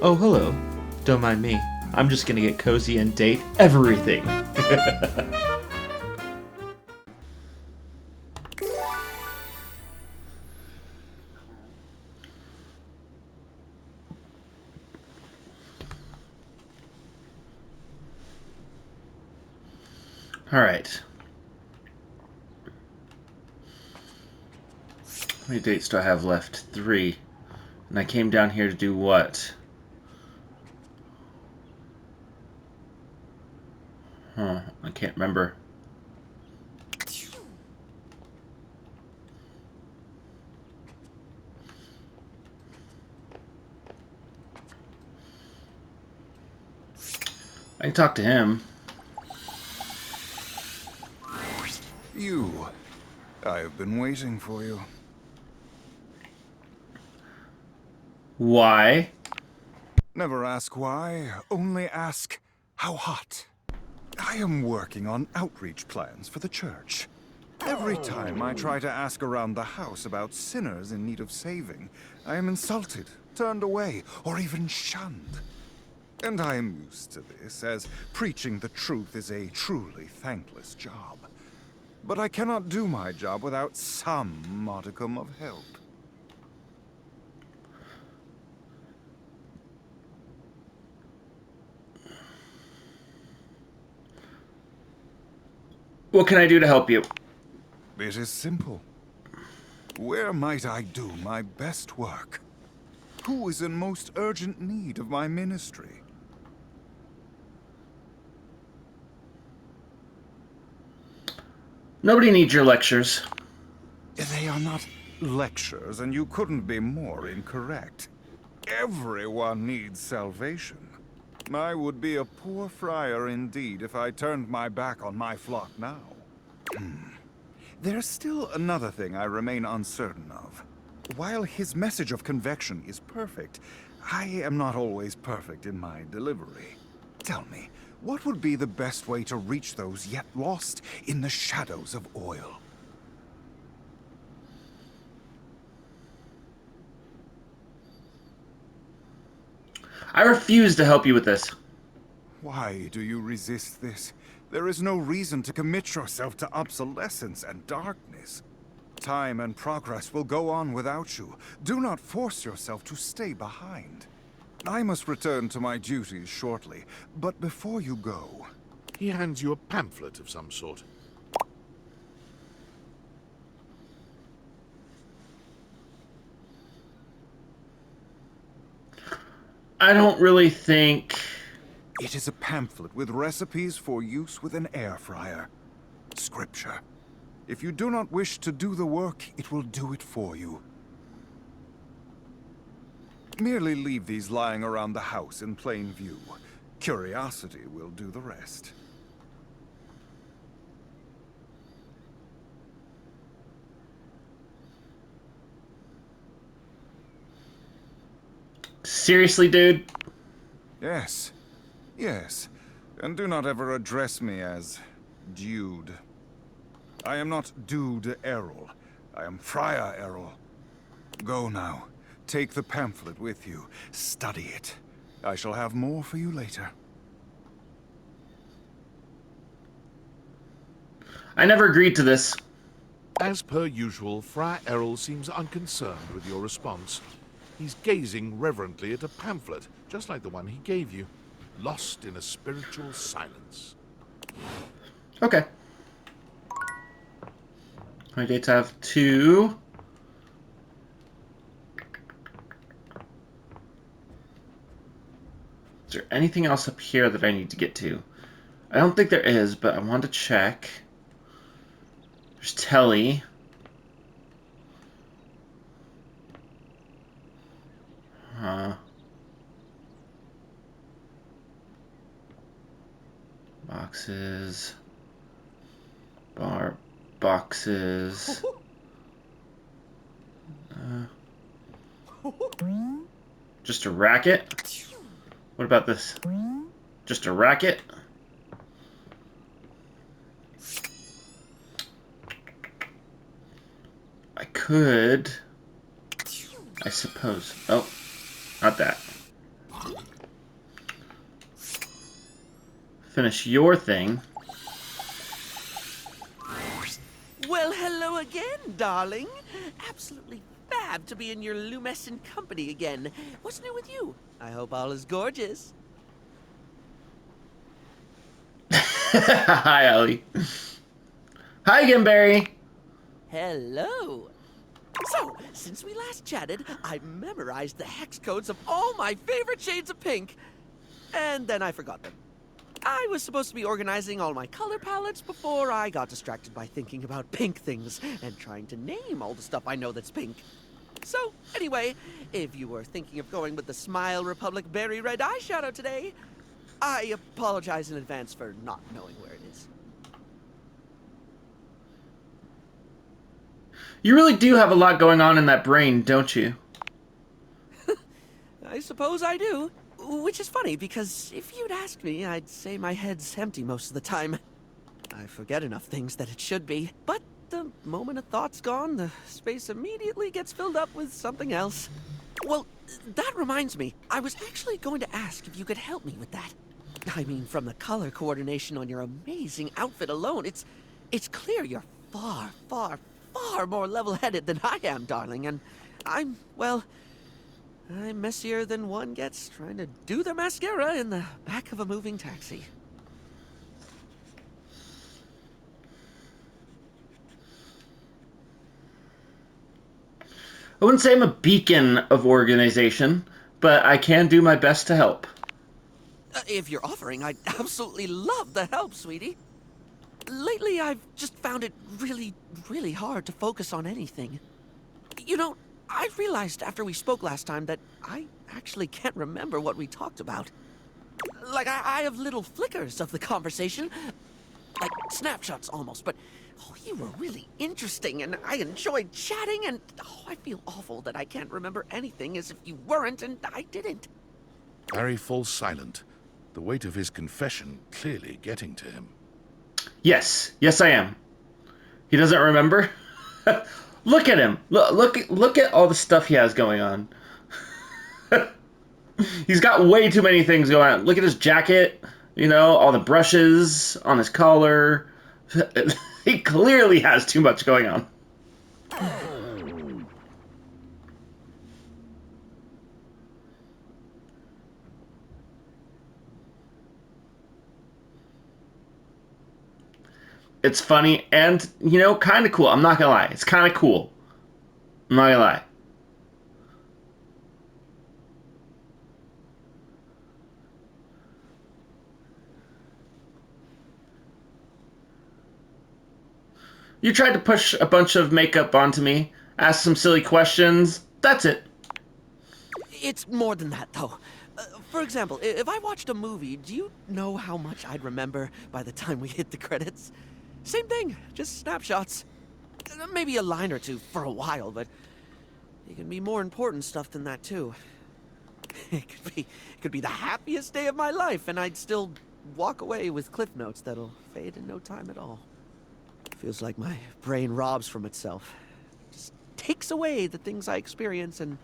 Oh, hello. Don't mind me. I'm just gonna get cozy and date everything. Alright. How many dates do I have left? 3. And I came down here to do what? I can't remember. I can talk to him. You. I have been waiting for you. Why? Never ask why, only ask how hot. I am working on outreach plans for the church. Every time I try to ask around the house about sinners in need of saving, I am insulted, turned away, or even shunned. And I am used to this, as preaching the truth is a truly thankless job. But I cannot do my job without some modicum of help. What can I do to help you? It is simple. Where might I do my best work? Who is in most urgent need of my ministry? Nobody needs your lectures. They are not lectures, and you couldn't be more incorrect. Everyone needs salvation. I would be a poor friar indeed if I turned my back on my flock now. There's still another thing I remain uncertain of. While his message of convection is perfect, I am not always perfect in my delivery. Tell me, what would be the best way to reach those yet lost in the shadows of oil? I refuse to help you with this. Why do you resist this? There is no reason to commit yourself to obsolescence and darkness. Time and progress will go on without you. Do not force yourself to stay behind. I must return to my duties shortly, but before you go... He hands you a pamphlet of some sort. I don't really think... It is a pamphlet with recipes for use with an air fryer. Scripture. If you do not wish to do the work, it will do it for you. Merely leave these lying around the house in plain view. Curiosity will do the rest. Seriously, dude? Yes. Yes. And do not ever address me as Dude. I am not Dude Errol. I am Friar Errol. Go now. Take the pamphlet with you. Study it. I shall have more for you later. I never agreed to this. As per usual, Friar Errol seems unconcerned with your response. He's gazing reverently at a pamphlet, just like the one he gave you, lost in a spiritual silence. Okay. My dates have 2. Is there anything else up here that I need to get to? I don't think there is, but I want to check. There's Telly. Boxes. Boxes. Just a racket? What about this? Just a racket? I could... I suppose... Oh, not that. Finish your thing. Well, hello again, darling. Absolutely fab to be in your lumescent company again. What's new with you? I hope all is gorgeous. Hi, Ellie. Hi again, Barry. Hello. So, since we last chatted, I memorized the hex codes of all my favorite shades of pink. And then I forgot them. I was supposed to be organizing all my color palettes before I got distracted by thinking about pink things and trying to name all the stuff I know that's pink. So, anyway, if you were thinking of going with the Smile Republic Berry Red eyeshadow today, I apologize in advance for not knowing where it is. You really do have a lot going on in that brain, don't you? I suppose I do. Which is funny, because if you'd asked me, I'd say my head's empty most of the time. I forget enough things that it should be, but the moment a thought's gone, the space immediately gets filled up with something else. Well, that reminds me, I was actually going to ask if you could help me with that. I mean, from the color coordination on your amazing outfit alone, it's clear you're far, far, far more level-headed than I am, darling, and I'm messier than one gets trying to do the mascara in the back of a moving taxi. I wouldn't say I'm a beacon of organization, but I can do my best to help. If you're offering, I'd absolutely love the help, sweetie. Lately, I've just found it really, really hard to focus on anything. You know, I realized after we spoke last time that I actually can't remember what we talked about. Like, I have little flickers of the conversation, like snapshots almost, but oh, you were really interesting and I enjoyed chatting, and oh, I feel awful that I can't remember anything as if you weren't and I didn't. Barry falls silent, the weight of his confession clearly getting to him. Yes, I am. He doesn't remember? Look at him. Look at all the stuff he has going on. He's got way too many things going on. Look at his jacket, all the brushes on his collar. He clearly has too much going on. It's funny and, kind of cool. I'm not gonna lie. It's kind of cool. I'm not gonna lie. You tried to push a bunch of makeup onto me, ask some silly questions. That's it. It's more than that, though. For example, if I watched a movie, do you know how much I'd remember by the time we hit the credits? Same thing, just snapshots. Maybe a line or two for a while, but it can be more important stuff than that, too. It could be the happiest day of my life, and I'd still walk away with cliff notes that'll fade in no time at all. Feels like my brain robs from itself. Just takes away the things I experience and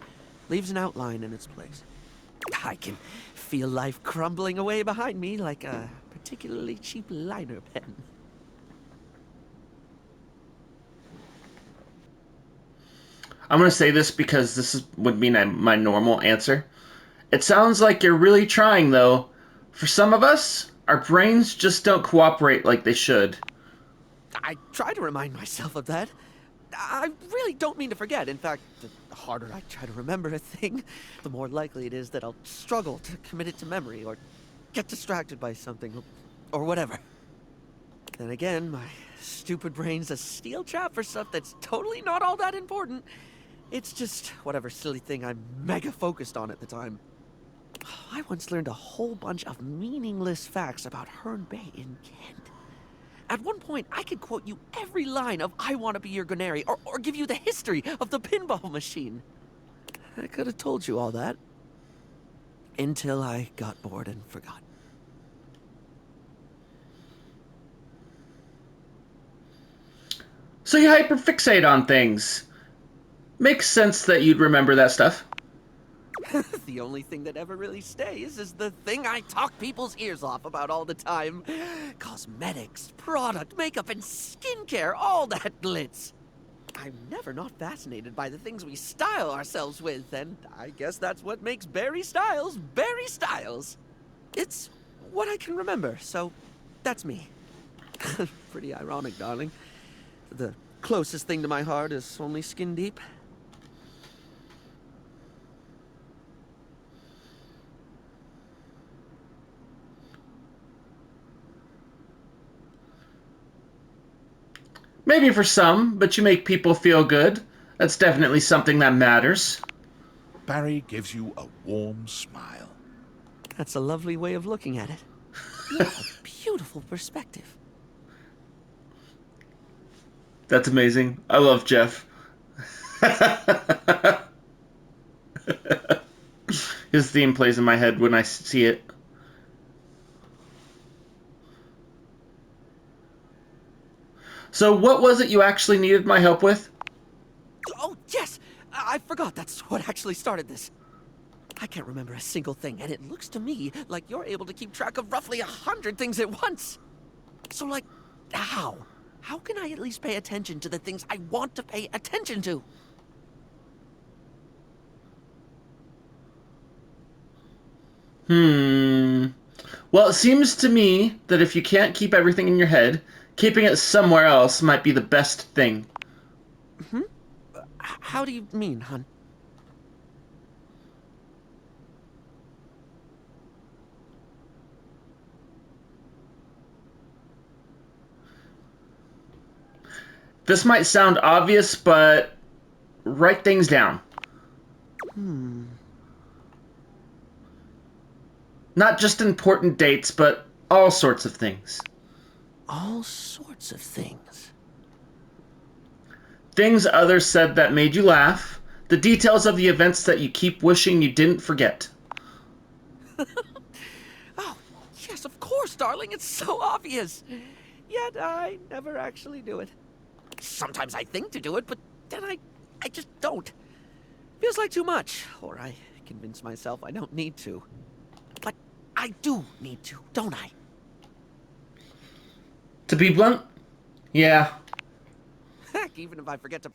leaves an outline in its place. I can feel life crumbling away behind me like a particularly cheap liner pen. I'm going to say this because would be my normal answer. It sounds like you're really trying, though. For some of us, our brains just don't cooperate like they should. I try to remind myself of that. I really don't mean to forget. In fact, the harder I try to remember a thing, the more likely it is that I'll struggle to commit it to memory or get distracted by something or whatever. Then again, my stupid brain's a steel trap for stuff that's totally not all that important. It's just whatever silly thing I'm mega focused on at the time. I once learned a whole bunch of meaningless facts about Herne Bay in Kent. At one point, I could quote you every line of I Want to Be Your Granary, or give you the history of the pinball machine. I could have told you all that. Until I got bored and forgot. So you hyperfixate on things. Makes sense that you'd remember that stuff. The only thing that ever really stays is the thing I talk people's ears off about all the time. Cosmetics, product, makeup, and skincare, all that glitz. I'm never not fascinated by the things we style ourselves with, and I guess that's what makes Barry Styles Barry Styles. It's what I can remember, so that's me. Pretty ironic, darling. The closest thing to my heart is only skin deep. Maybe for some, but you make people feel good. That's definitely something that matters. Barry gives you a warm smile. That's a lovely way of looking at it. You have a beautiful perspective. That's amazing. I love Jeff. His theme plays in my head when I see it. So what was it you actually needed my help with? Oh, yes! I forgot that's what actually started this. I can't remember a single thing, and it looks to me like you're able to keep track of roughly 100 things at once. So, like, how? How can I at least pay attention to the things I want to pay attention to? Well, it seems to me that if you can't keep everything in your head, keeping it somewhere else might be the best thing. How do you mean, hon? This might sound obvious, but write things down. Not just important dates, but all sorts of things. All sorts of things. Things others said that made you laugh. The details of the events that you keep wishing you didn't forget. Oh, yes, of course, darling. It's so obvious. Yet I never actually do it. Sometimes I think to do it, but then I just don't. Feels like too much, or I convince myself I don't need to. But I do need to, don't I? To be blunt, yeah. Heck, even if I forget to...